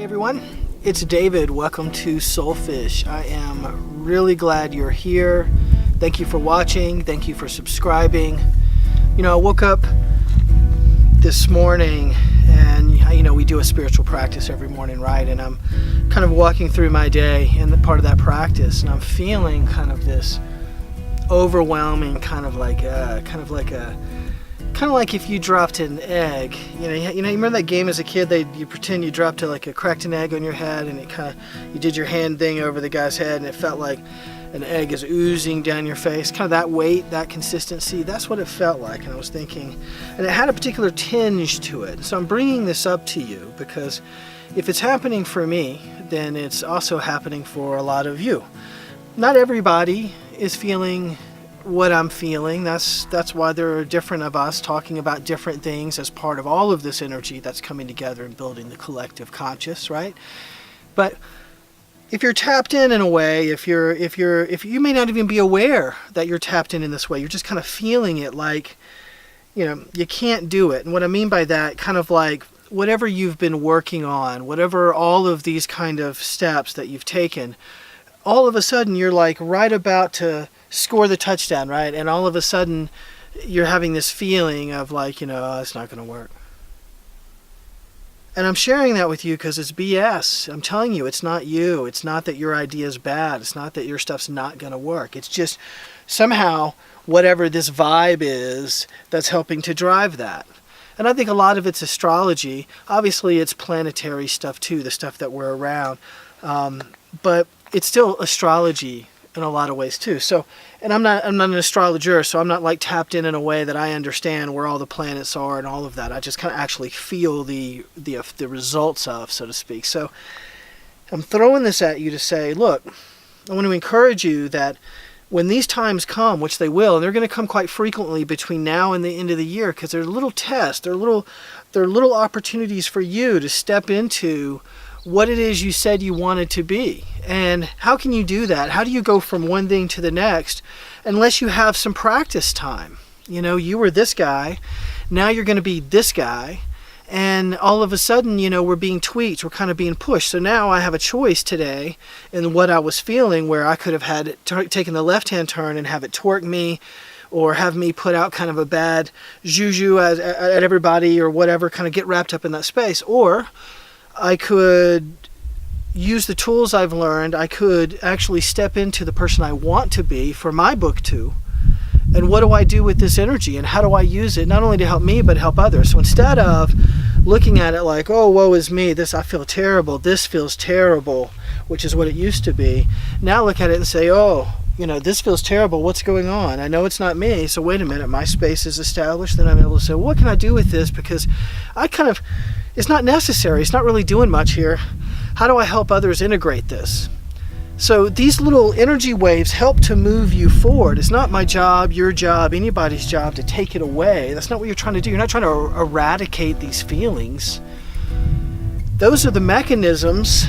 everyone, it's David. Welcome to Soulfish. I am really glad you're here. Thank you for watching. Thank you for subscribing. I woke up this morning and we do a spiritual practice every morning, right? And I'm kind of walking through my day and the part of that practice, and I'm feeling kind of this overwhelming kind of like if you dropped an egg. You remember that game as a kid? You pretend you dropped cracked an egg on your head, and you did your hand thing over the guy's head, and it felt like an egg is oozing down your face. Kind of that weight, that consistency. That's what it felt like. And I was thinking, and it had a particular tinge to it. So I'm bringing this up to you because if it's happening for me, then it's also happening for a lot of you. Not everybody is feeling what I'm feeling. That's why there are different of us talking about different things as part of all of this energy that's coming together and building the collective conscious, right? But if you're tapped in a way, if you may not even be aware that you're tapped in this way, you're just kind of feeling it like, you can't do it. And what I mean by that, kind of like whatever you've been working on, whatever all of these kind of steps that you've taken, all of a sudden you're like right about to score the touchdown, right? And all of a sudden you're having this feeling of like, oh, it's not going to work. And I'm sharing that with you because it's BS. I'm telling you, it's not you. It's not that your idea is bad. It's not that your stuff's not going to work. It's just somehow whatever this vibe is that's helping to drive that. And I think a lot of it's astrology. Obviously, it's planetary stuff too, the stuff that we're around. But it's still astrology in a lot of ways too. So, and I'm not an astrologer, so I'm not like tapped in a way that I understand where all the planets are and all of that. I just kind of actually feel the results of, so to speak. So I'm throwing this at you to say, look, I want to encourage you that when these times come, which they will, and they're going to come quite frequently between now and the end of the year, because they're little tests, they're little opportunities for you to step into what it is you said you wanted to be. And how can you do that? How do you go from one thing to the next unless you have some practice time? You were this guy, now you're going to be this guy, and all of a sudden, we're being tweaked, we're kind of being pushed. So now I have a choice today in what I was feeling, where I could have had taken the left-hand turn and have it torque me, or have me put out kind of a bad juju at everybody or whatever, kind of get wrapped up in that space. Or I could use the tools I've learned. I could actually step into the person I want to be for my book too. And what do I do with this energy? And how do I use it not only to help me, but help others? So instead of looking at it like, oh, woe is me, I feel terrible, this feels terrible, which is what it used to be. Now look at it and say, oh, this feels terrible. What's going on? I know it's not me. So wait a minute, my space is established. Then I'm able to say, well, what can I do with this? Because it's not necessary. It's not really doing much here. How do I help others integrate this? So these little energy waves help to move you forward. It's not my job, your job, anybody's job to take it away. That's not what you're trying to do. You're not trying to eradicate these feelings. Those are the mechanisms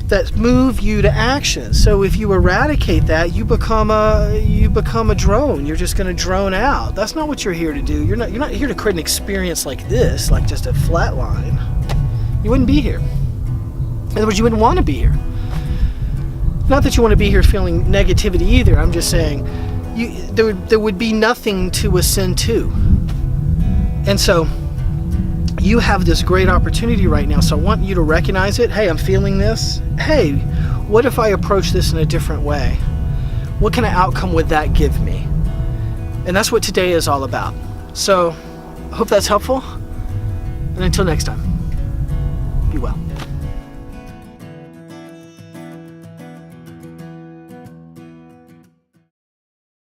that move you to action. So if you eradicate that, you become a drone. You're just going to drone out. That's not what you're here to do. You're not here to create an experience like this, like just a flat line. You wouldn't be here. In other words, you wouldn't want to be here. Not that you want to be here feeling negativity either. I'm just saying there would be nothing to ascend to. And so you have this great opportunity right now. So I want you to recognize it. Hey, I'm feeling this. Hey, what if I approach this in a different way? What kind of outcome would that give me? And that's what today is all about. So I hope that's helpful. And until next time, be well.